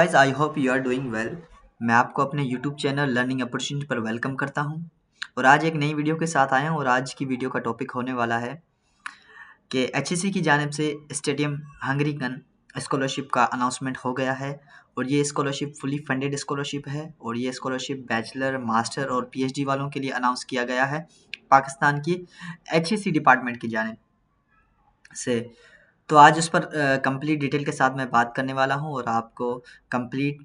Guys I hope you are doing well. मैं आपको अपने यूट्यूब चैनल लर्निंग अपॉर्चुनिटी पर वेलकम करता हूं और आज एक नई वीडियो के साथ आया हूं और आज की वीडियो का टॉपिक होने वाला है कि एचईसी की जानिब से स्टेडियम हंगरीगन स्कॉलरशिप का अनाउंसमेंट हो गया है और ये स्कॉलरशिप फुली फंडेड स्कॉलरशिप है और ये स्कॉलरशिप बैचलर मास्टर और पीएचडी वालों के लिए अनाउंस किया गया है पाकिस्तान की एचईसी डिपार्टमेंट की जानिब से। तो आज उस पर कंप्लीट डिटेल के साथ मैं बात करने वाला हूं और आपको कंप्लीट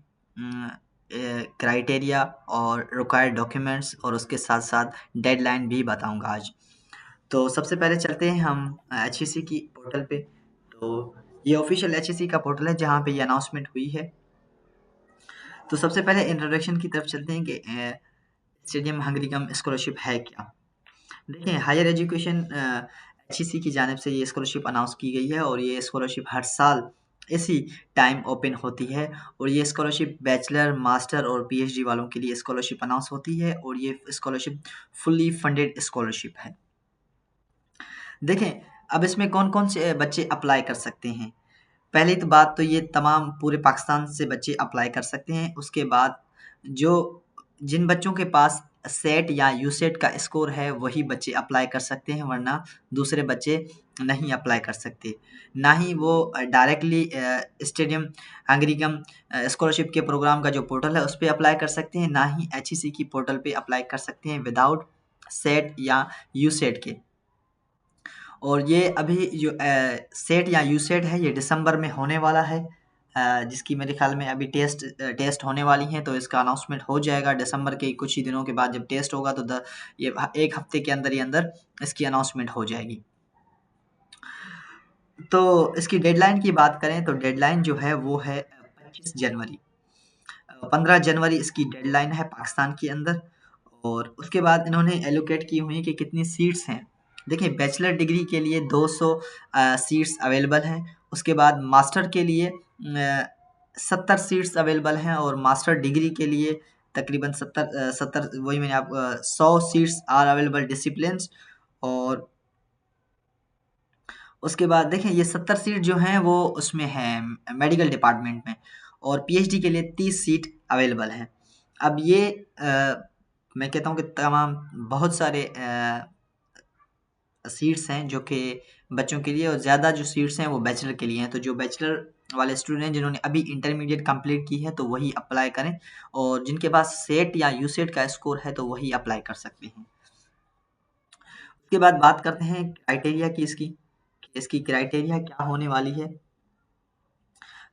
क्राइटेरिया और रिक्वायर्ड डॉक्यूमेंट्स और उसके साथ साथ डेडलाइन भी बताऊंगा आज। तो सबसे पहले चलते हैं हम एचईसी की पोर्टल पे। तो ये ऑफिशियल एचईसी का पोर्टल है जहां पे ये अनाउंसमेंट हुई है। तो सबसे पहले इंट्रोडक्शन की तरफ चलते हैं कि स्टेडियम हंगरीगम स्कॉलरशिप है क्या। देखिए, हायर एजुकेशन एचईसी की जानिब से ये स्कॉलरशिप अनाउंस की गई है और ये स्कॉलरशिप हर साल इसी टाइम ओपन होती है और ये स्कॉलरशिप बैचलर मास्टर और पीएचडी वालों के लिए स्कॉलरशिप अनाउंस होती है और ये स्कॉलरशिप फुल्ली फंडेड स्कॉलरशिप है। देखें, अब इसमें कौन कौन से बच्चे अप्लाई कर सकते हैं। पहली तो बात तो ये तमाम पूरे पाकिस्तान से बच्चे अप्लाई कर सकते हैं। उसके बाद जो जिन बच्चों के पास सेट या यूसेट का स्कोर है वही बच्चे अप्लाई कर सकते हैं, वरना दूसरे बच्चे नहीं अप्लाई कर सकते। ना ही वो डायरेक्टली स्टेडियम हंगरीगम स्कॉलरशिप के प्रोग्राम का जो पोर्टल है उस पर अप्लाई कर सकते हैं, ना ही एचईसी की पोर्टल पे अप्लाई कर सकते हैं विदाउट सेट या यूसेट के। और ये अभी जो सेट या यूसेट है ये दिसंबर में होने वाला है, जिसकी मेरे ख्याल में अभी टेस्ट होने वाली हैं। तो इसका अनाउंसमेंट हो जाएगा दिसंबर के कुछ ही दिनों के बाद। जब टेस्ट होगा तो ये एक हफ्ते के अंदर ही अंदर इसकी अनाउंसमेंट हो जाएगी। तो इसकी डेडलाइन की बात करें तो डेडलाइन जो है वो है 25 जनवरी। 15 जनवरी इसकी डेडलाइन है पाकिस्तान के अंदर। और उसके बाद इन्होंने एलोकेट की हुई कि कितनी सीट्स हैं। देखिए, बैचलर डिग्री के लिए 200 सीट्स अवेलेबल हैं। उसके बाद मास्टर के लिए 70 सीट्स अवेलेबल हैं और मास्टर डिग्री के लिए तकरीबन 70 वही मैंने आप 100 सीट्स आर अवेलेबल डिसिप्लिन्स। और उसके बाद देखें, ये 70 सीट जो हैं वो उसमें हैं मेडिकल डिपार्टमेंट में और पीएचडी के लिए 30 सीट अवेलेबल हैं। अब ये मैं कहता हूँ कि तमाम बहुत सारे सीट्स हैं जो कि बच्चों के लिए, और ज़्यादा जो सीट्स हैं वो बैचलर के लिए हैं। तो जो बैचलर वाले स्टूडेंट जिन्होंने अभी इंटरमीडिएट कंप्लीट की है तो वही अप्लाई करें, और जिनके पास सेट या यूसेट का स्कोर है तो वही अप्लाई कर सकते हैं। उसके बाद बात करते हैं क्राइटेरिया की। इसकी क्राइटेरिया क्या होने वाली है।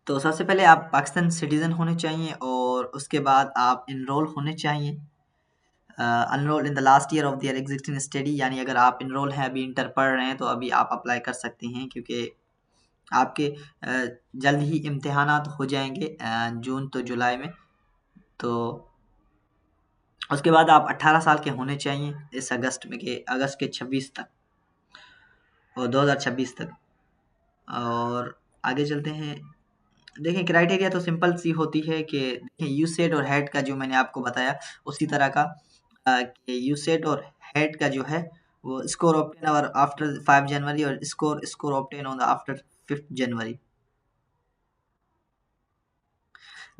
तो सबसे पहले आप पाकिस्तान सिटीजन होने चाहिए और उसके बाद आप इनरोल होने चाहिए। Unroll in the last year of their existing study, यानी अगर आप इनरोल हैं, अभी इंटर पढ़ रहे हैं तो अभी आप अप्लाई कर सकते हैं, क्योंकि आपके जल्द ही इम्तिहानात हो जाएंगे जून तो जुलाई में। तो उसके बाद आप 18 साल के होने चाहिए इस अगस्त के 26 तक और 2026 तक। और आगे चलते हैं। देखिए, क्राइटेरिया तो सिंपल सी होती है कि देखिए, यूसेट और हेड का जो मैंने आपको बताया उसी तरह का कि यूसेट और हेड का जो है वो स्कोर ऑब्टेन और आफ्टर 5 जनवरी और score obtain on the after 5 जनवरी।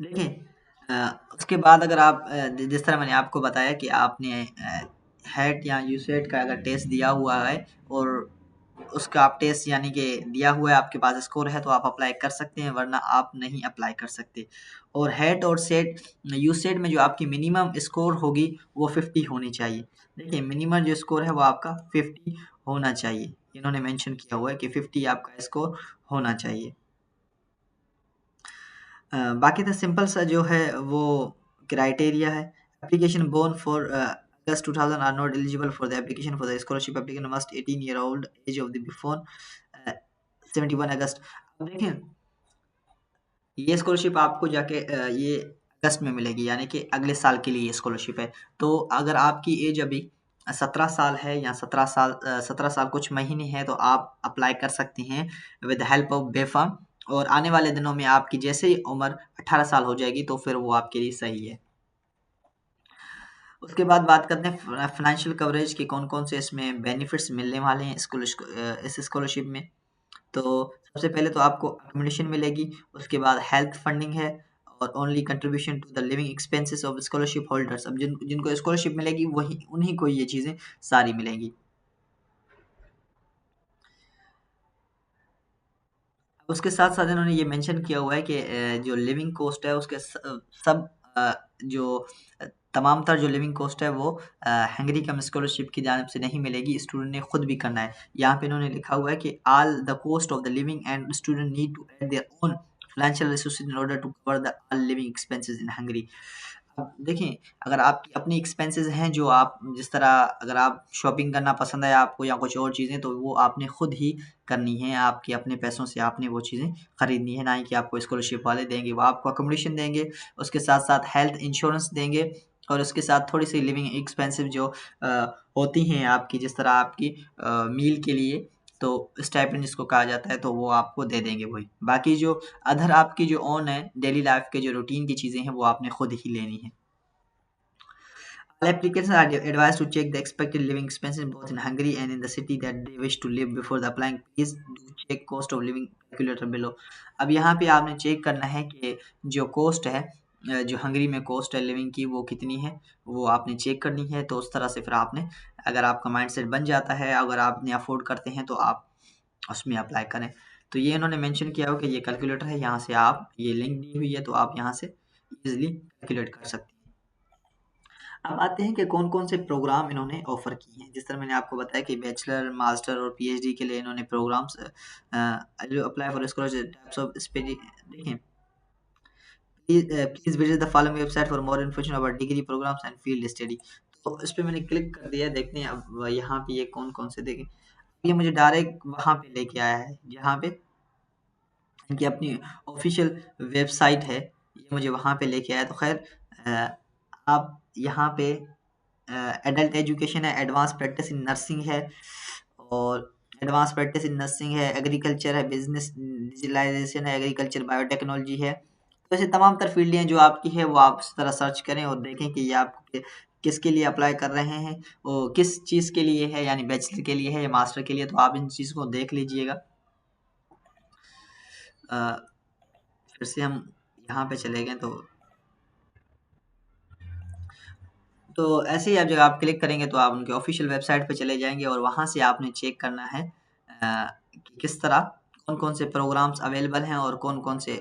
देखिए, उसके बाद अगर आप जिस तरह मैंने आपको बताया कि आपने हेड या यूसेट का अगर टेस्ट दिया हुआ है और उसका आप टेस्ट यानी कि दिया हुआ है, आपके पास स्कोर है, तो आप अप्लाई कर सकते हैं, वरना आप नहीं अप्लाई कर सकते। और हेड और सेट यूसेट में जो आपकी मिनिमम स्कोर होगी वो 50 होनी चाहिए। देखिए, मिनिमम जो स्कोर है वो आपका 50 होना चाहिए। इन्होंने मेंशन किया हुआ है कि 50 आपका स्कोर होना चाहिए। बाकी तो सिंपल सा जो है वो क्राइटेरिया है। Application born for August 2000 are not eligible for the application for the scholarship. Application must 18 year old age of the before 71 August. अब देखें, ये स्कॉलरशिप आपको जाके ये अगस्त में मिलेगी, यानी कि अगले साल के लिए ये स्कॉलरशिप है। तो अगर आपकी एज अभी 17 साल है या 17 साल कुछ महीने हैं तो आप अप्लाई कर सकते हैं विद हेल्प ऑफ बेफाम। और आने वाले दिनों में आपकी जैसे ही उम्र 18 साल हो जाएगी तो फिर वो आपके लिए सही है। उसके बाद बात करते हैं फाइनेंशियल कवरेज के कौन कौन से इसमें बेनिफिट्स मिलने वाले हैं इस स्कॉलरशिप में। तो सबसे पहले तो आपको अकोमोडेशन मिलेगी, उसके बाद हेल्थ फंडिंग है, और only contribution to the living expenses of scholarship holders. अब जिनको स्कॉलरशिप मिलेगी वही उन्हीं को ये चीज़ें सारी मिलेंगी। उसके साथ-साथ इन्होंने ये मेंशन किया हुआ है कि जो लिविंग कॉस्ट है उसके सब जो तमाम तर जो लिविंग कॉस्ट है वो हंगरी कम स्कॉलरशिप की जानिब से नहीं मिलेगी, स्टूडेंट ने खुद भी करना है। यहाँ पे इन्होंने लिखा हुआ है कि all the cost of the living and student need to add their own financial resources in order to cover the all living expenses in Hungary. अब देखें, अगर आपकी अपनी एक्सपेंसेस हैं जो आप जिस तरह अगर आप शॉपिंग करना पसंद है आपको या कुछ और चीज़ें, तो वो आपने खुद ही करनी है, आपके अपने पैसों से आपने वो चीज़ें खरीदनी है, ना ही कि आपको स्कॉलरशिप वाले देंगे। वो आपको अकोमोडेशन देंगे, उसके साथ-साथ हेल्थ इंश्योरेंस देंगे और उसके साथ थोड़ी-सी लिविंग एक्सपेंसिव जो अ, होती हैं आपकी, जिस तरह आपकी मील के लिए तो स्टाइपेंड जिसको कहा जाता है, तो वो आपको दे देंगे वही। बाकी जो अदर आपकी जो ओन है, डेली लाइफ़ के जो रूटीन की चीज़ें हैं, वो आपने खुद ही लेनी है। All applicants are advised to check the expected living expenses both in Hungary and in the city that they wish to live before the applying. Please do check cost of living calculator below. अब यहाँ पे आपने check करना है कि जो cost है जो हंगरी में कॉस्ट है लिविंग की वो कितनी है, वो आपने चेक करनी है। तो उस तरह से फिर आपने अगर आपका माइंडसेट बन जाता है, अगर आपने अफोर्ड करते हैं तो आप उसमें अप्लाई करें। तो ये इन्होंने मेंशन किया हो कि ये कैलकुलेटर है, यहाँ से आप ये लिंक दी हुई है तो आप यहाँ से ईज़िली कैलकुलेट कर सकते हैं। अब आते हैं कि कौन-कौन से प्रोग्राम इन्होंने ऑफ़र किए हैं। जिस तरह मैंने आपको बताया कि बैचलर, मास्टर और पीएचडी के लिए इन्होंने प्रोग्राम्स जो apply for scholarship types of स्पेडी देखें, please visit the following website for more information about degree programmes and field study. तो इस पे मैंने क्लिक कर दिया, देखते हैं अब यहाँ पे ये कौन-कौन से देखें। ये मुझे डायरेक्ट वहाँ पे लेके आया है, जहाँ पे इनकी अपनी ऑफ़िशियल वेबसाइट है, ये मुझे वहाँ पे लेके आया। तो ख़ैर आप यहाँ पे एडल्ट एजुकेशन है, एडवांस प्रैक्टिस इन नर्सिंग है और एडवांस प्रैक्टिस इन नर्सिंग है, एग्रीकल्चर है, बिज़नेस डिजिटलाइज़ेशन है, एग्रीकल्चर बायोटेक्नोलॉजी है। तो ऐसे तमाम तर फ़ील्डें हैं जो आपकी है, वो आप उस तरह सर्च करें और देखें कि ये आप किसके लिए अप्लाई कर रहे हैं और किस चीज़ के लिए है, यानी बैचलर के लिए है या मास्टर के लिए, तो आप इन चीज़ को देख लीजिएगा। अ, फिर से हम यहाँ पे चले गए तो ऐसे ही आप जब आप क्लिक करेंगे तो आप उनके ऑफ़िशियल वेबसाइट पे चले जाएँगे और वहाँ से आपने चेक करना है कि किस तरह कौन-कौन से प्रोग्राम्स अवेलेबल हैं और कौन-कौन से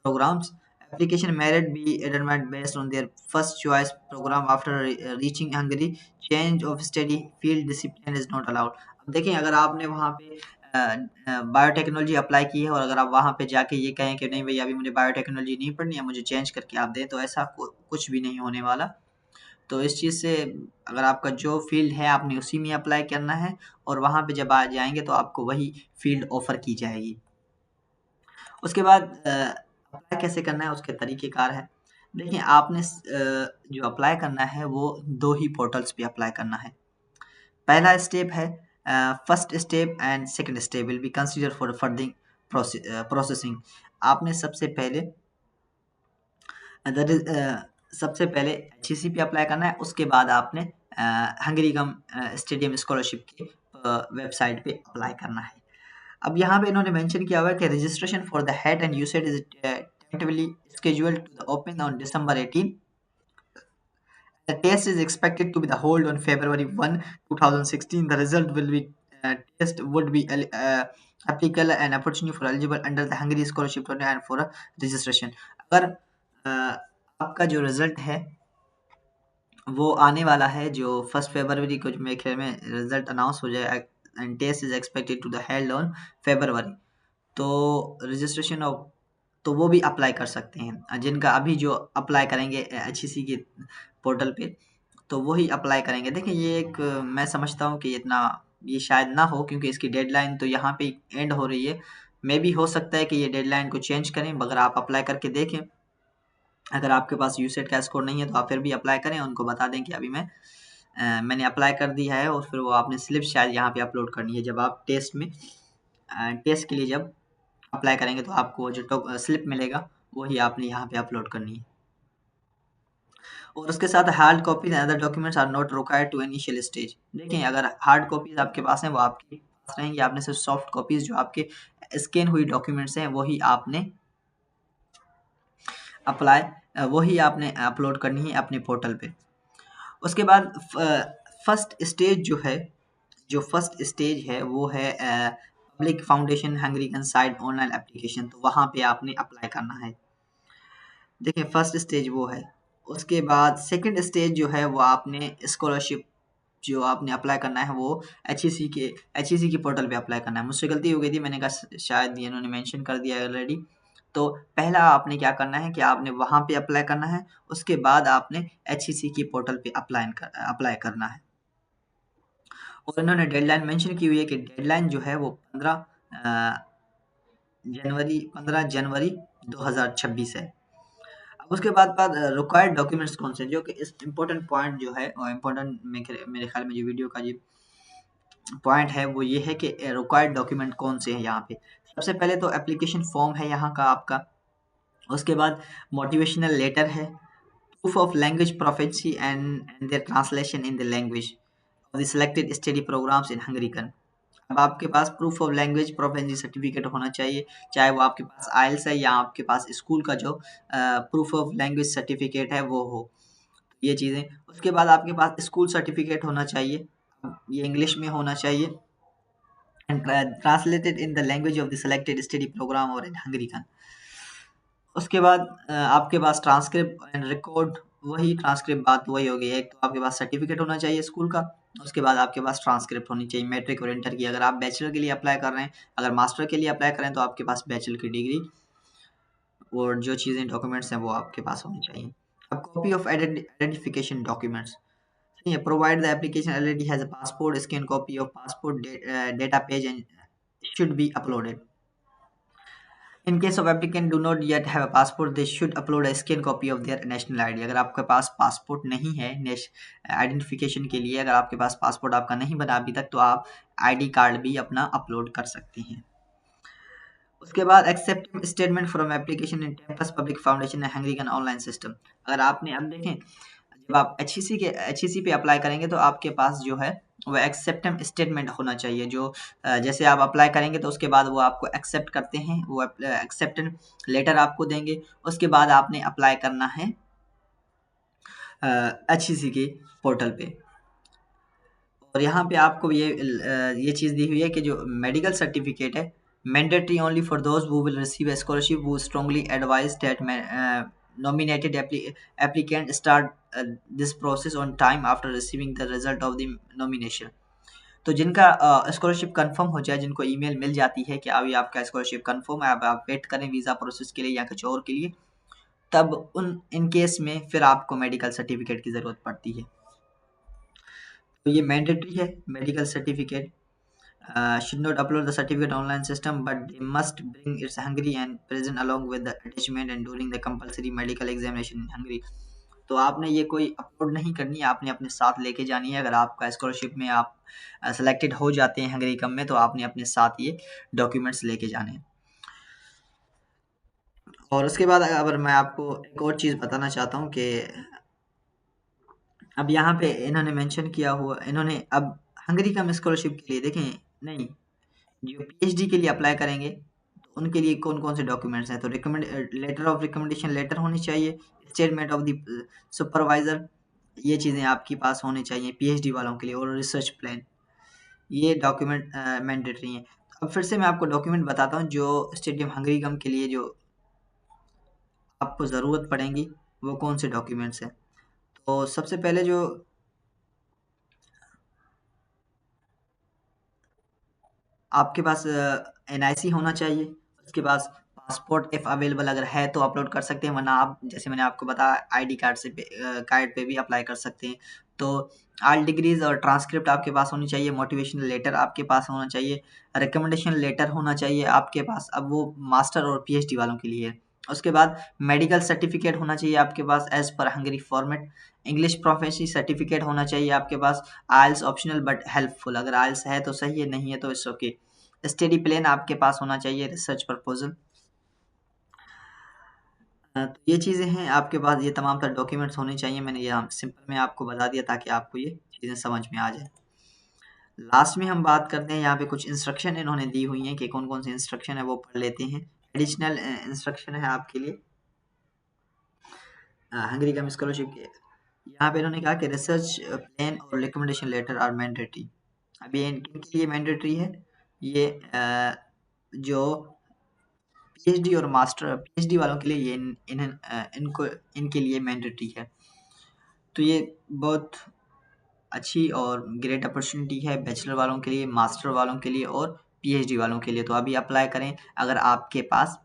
programs application merit be determined based on their first choice program after reaching Hungary change of study field discipline is not allowed. अब देखें, अगर आपने वहाँ पे बायोटेक्नोलॉजी अप्लाई की है और अगर आप वहाँ पे जाके ये कहें कि नहीं भई अभी मुझे बायोटेक्नोलॉजी नहीं पढ़नी है, मुझे चेंज करके आप दें, तो ऐसा कुछ भी नहीं होने वाला। तो इस चीज़ से अगर आपका जो फ़ील्ड है आपने उसी में अप्लाई करना है और वहाँ पे जब आ जाएँगे तो आपको वही फ़ील्ड ऑफ़र की जाएगी। उसके बाद अप्लाई कैसे करना है उसके तरीक़ेकार हैं। देखिए, आपने जो अप्लाई करना है वो 2 ही पोर्टल्स पे अप्लाई करना है। पहला स्टेप है first step and second step will be considered for furthering processing. आपने सबसे पहले एचईसी पे अप्लाई करना है, उसके बाद आपने हंगरी कम स्टेडियम स्कॉलरशिप की वेबसाइट पे अप्लाई करना है। अब यहाँ पे इन्होंने मेंशन किया हुआ है कि registration for the head and usage is tentatively scheduled to open on December 18. The test is expected to be the hold on February 1, 2016. The result will be test would be applicable and opportunity for eligible under the Hungary scholarship program and for a registration. अगर आपका जो result है वो आने वाला है जो 1 फरवरी को, जो मेरे ख्याल में रिजल्ट अनाउंस हो जाए and test is expected to the held on February. तो रजिस्ट्रेशन ऑफ तो वो भी अप्लाई कर सकते हैं जिनका अभी जो अप्लाई करेंगे एचईसी के पोर्टल पे, तो वो ही अप्लाई करेंगे। देखिए, ये एक मैं समझता हूँ कि इतना ये शायद ना हो क्योंकि इसकी डेडलाइन तो यहाँ पे एंड हो रही है। मे बी हो सकता है कि ये डेडलाइन को चेंज करें, मगर आप अप्लाई करके देखें। अगर आपके पास यूसेट का स्कोर नहीं है तो आप फिर भी अप्लाई करें, उनको बता दें कि अभी मैंने अप्लाई कर दिया है और फिर वो आपने स्लिप शायद यहाँ पे अपलोड करनी है। जब आप टेस्ट के लिए जब अप्लाई करेंगे तो आपको जो स्लिप मिलेगा वही आपने यहाँ पे अपलोड करनी है। और उसके साथ hard copies and other documents are not required to initial stage. देखिए, अगर हार्ड कॉपीज आपके पास हैं वो आपके पास रहेंगी, आपने सिर्फ सॉफ्ट कॉपीज जो आपके स्कैन हुई डॉक्यूमेंट्स हैं वही आपने अप्लाई वही आपने अपलोड करनी है अपने पोर्टल पे। उसके बाद फर्स्ट स्टेज जो फर्स्ट स्टेज है वो है public foundation Hungary site online application, तो वहाँ पे आपने अप्लाई करना है। देखिए फर्स्ट स्टेज वो है। उसके बाद सेकंड स्टेज जो है वो आपने स्कॉलरशिप जो आपने अप्लाई करना है वो एचईसी के पोर्टल पे अप्लाई करना है। मुझसे गलती हो गई थी, मैंने कहा शायद ये इन्होंने मेंशन कर दिया है ऑलरेडी। तो पहला आपने क्या करना है कि आपने वहाँ पे अप्लाई करना है, उसके बाद आपने एचईसी के पोर्टल पे अप्लाई करना है। और इन्होंने डेडलाइन मेंशन की हुई है कि डेडलाइन जो है वो 15 जनवरी 2026 है। अब उसके बाद रिक्वायर्ड डॉक्यूमेंट्स कौन से हैं, जो कि इस इम्पोर्टेंट पॉइंट जो है और इम्पोर्टेंट मेरे ख्याल में जो वीडियो का जो पॉइंट है वो ये है कि रिक्वायर्ड डॉक्यूमेंट कौन से हैं यहाँ पे। सबसे पहले तो एप्लीकेशन फॉर्म है यहाँ का आपका। उसके बाद मोटिवेशनल लेटर है, proof of language proficiency and their translation in the language of the selected study programs in Hungarian. अब आपके पास proof of language proficiency certificate होना चाहिए, चाहे वो आपके पास आइल्स है या आपके पास स्कूल का जो प्रूफ ऑफ लैंग्वेज सर्टिफिकेट है वो हो, ये चीज़ें। उसके बाद आपके पास स्कूल सर्टिफिकेट होना चाहिए, ये इंग्लिश में होना चाहिए, and translated in the language of the selected study program और इन हंगरीकन। उसके बाद आपके पास ट्रांसक्रिप्ट एंड रिकॉर्ड, वही ट्रांसक्रिप्ट बात वही हो गई है। एक तो आपके पास सर्टिफिकेट होना चाहिए स्कूल का, उसके बाद आपके पास ट्रांसक्रिप्ट होनी चाहिए मैट्रिक और इंटर की। अगर आप बैचलर के लिए अप्लाई कर रहे हैं, अगर मास्टर के लिए अप्लाई कर रहे हैं तो आपके पास बैचलर की डिग्री और जो चीज़ें डॉक्यूमेंट्स हैं वो आपके पास होनी चाहिए। अब copy of identification documents, provide the application already has a passport, scan copy of passport data page and should be uploaded. In case of applicant do not yet have a passport, they should upload a scan copy of their national ID. अगर आपके पास passport नहीं है identification के लिए, अगर आपके पास passport आपका नहीं बना अभी तक, तो आप आईडी कार्ड भी अपना अपलोड कर सकते हैं। उसके बाद accept statement from application in campus public foundation Hungarian online system. अगर आपने अब देखें, जब आप एचईसी पे अप्लाई करेंगे तो आपके पास जो है वो एक्सेप्टेंस स्टेटमेंट होना चाहिए। जो जैसे आप अप्लाई करेंगे तो उसके बाद वो आपको एक्सेप्ट करते हैं, वो एक्सेप्टेंस लेटर आपको देंगे। उसके बाद आपने अप्लाई करना है एचईसी के पोर्टल पे। और यहाँ पे आपको ये चीज़ दी हुई है कि जो मेडिकल सर्टिफिकेट है mandatory only for those who will receive a scholarship वो strongly advise that nominated applicant start this process on time after receiving the result of the nomination। तो जिनका स्कॉलरशिप कंफर्म हो जाए, जिनको ईमेल मिल जाती है कि अभी आपका स्कॉलरशिप कंफर्म है, अब आप वेट करें वीज़ा प्रोसेस के लिए या कुछ और के लिए, तब इन केस में फिर आपको मेडिकल सर्टिफिकेट की ज़रूरत पड़ती है। तो ये मैंडेटरी है medical certificate. Should not upload the certificate online system, but they must bring its Hungary and present along with the attachment and during the compulsory medical examination in Hungary। तो आपने ये कोई अपलोड नहीं करनी है, आपने अपने साथ लेके जानी है। अगर आपका स्कॉलरशिप में आप सेलेक्टेड हो जाते हैं हंगरी कम में, तो आपने अपने साथ ये डॉक्यूमेंट्स लेके जाने हैं। और उसके बाद अगर मैं आपको एक और चीज़ बताना चाहता हूँ कि अब यहाँ पे इन्होंने मेंशन किया हुआ, इन्होंने अब हंगरी कम स्कॉलरशिप के लिए देखें, नहीं, जो पीएचडी के लिए अप्लाई करेंगे तो उनके लिए कौन कौन से डॉक्यूमेंट्स हैं। तो लेटर ऑफ रिकमेंडेशन लेटर होनी चाहिए, स्टेटमेंट ऑफ द सुपरवाइजर, ये चीज़ें आपके पास होनी चाहिए पीएचडी वालों के लिए, और रिसर्च प्लान, ये डॉक्यूमेंट मैंडेटरी हैं। अब फिर से मैं आपको डॉक्यूमेंट बताता हूँ जो स्टेडियम हंगरी गम के लिए जो आपको ज़रूरत पड़ेंगी वो कौन से डॉक्यूमेंट्स हैं। तो सबसे पहले जो आपके पास एनआईसी होना चाहिए। उसके पास पासपोर्ट इफ़ अवेलेबल अगर है तो अपलोड कर सकते हैं, वरना आप जैसे मैंने आपको बताया आईडी कार्ड से कार्ड पे भी अप्लाई कर सकते हैं। तो ऑल डिग्रीज और ट्रांसक्रिप्ट आपके पास होनी चाहिए, मोटिवेशनल लेटर आपके पास होना चाहिए, रिकमेंडेशन लेटर होना चाहिए आपके पास। अब वो मास्टर और पीएचडी वालों के लिए है। उसके बाद मेडिकल सर्टिफिकेट होना चाहिए आपके पास as per Hungary format. English proficiency certificate होना चाहिए आपके पास। आइल्स ऑप्शनल बट हेल्पफुल, अगर आइल्स है तो सही है, नहीं है तो इट्स ओके। स्टडी प्लान आपके पास होना चाहिए रिसर्च प्रपोजल। तो ये चीज़ें हैं आपके पास, ये तमाम तर डॉक्यूमेंट्स होने चाहिए। मैंने यहाँ सिंपल में आपको बता दिया ताकि आपको ये चीज़ें समझ में आ जाए। लास्ट में हम बात करते हैं, यहाँ पे कुछ इंस्ट्रक्शन इन्होंने दी हुई हैं कि कौन कौन से इंस्ट्रक्शन है वो पढ़ लेते हैं। एडिशनल इंस्ट्रक्शन है आपके लिए। हंगरी कम स्कॉलरशिप के यहाँ पे इन्होंने कहा कि रिसर्च प्लान और रिकमेंडेशन लेटर आर मैंडेटरी। अभी इनके लिए मैंडेटरी है ये जो पीएचडी और मास्टर पीएचडी वालों के लिए ये इनको इनके लिए मैंडेटरी है। तो ये बहुत अच्छी और ग्रेट अपॉर्चुनिटी है बैचलर वालों के लिए, मास्टर वालों के लिए और पीएचडी वालों के लिए। तो अभी अप्लाई करें अगर आपके पास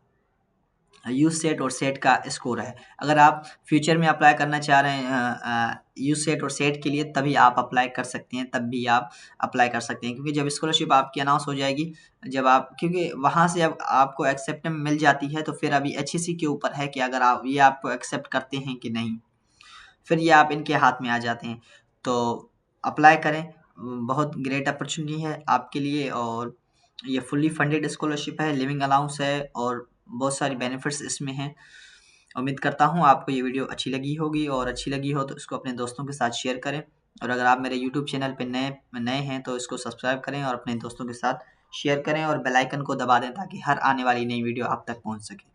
यूसेट और सेट का स्कोर है। अगर आप फ्यूचर में अप्लाई करना चाह रहे हैं यूसेट और सेट के लिए, तभी आप अप्लाई कर सकते हैं, तब भी आप अप्लाई कर सकते हैं, क्योंकि जब स्कॉलरशिप आपकी अनाउंस हो जाएगी, जब आप क्योंकि वहाँ से अब आपको एक्सेप्ट मिल जाती है, तो फिर अभी एचईसी के ऊपर है कि अगर आप ये आपको एक्सेप्ट करते हैं कि नहीं, फिर ये आप इनके हाथ में आ जाते हैं। तो अप्लाई करें, बहुत ग्रेट अपॉर्चुनिटी है आपके लिए, और ये फुल्ली फंडेड स्कॉलरशिप है, लिविंग अलाउंस है और बहुत सारी बेनिफिट्स इसमें हैं। उम्मीद करता हूँ आपको ये वीडियो अच्छी लगी होगी, और अच्छी लगी हो तो इसको अपने दोस्तों के साथ शेयर करें, और अगर आप मेरे यूट्यूब चैनल पे नए हैं तो इसको सब्सक्राइब करें और अपने दोस्तों के साथ शेयर करें और बेल आइकन को दबा दें ताकि हर आने वाली नई वीडियो आप तक पहुँच सके।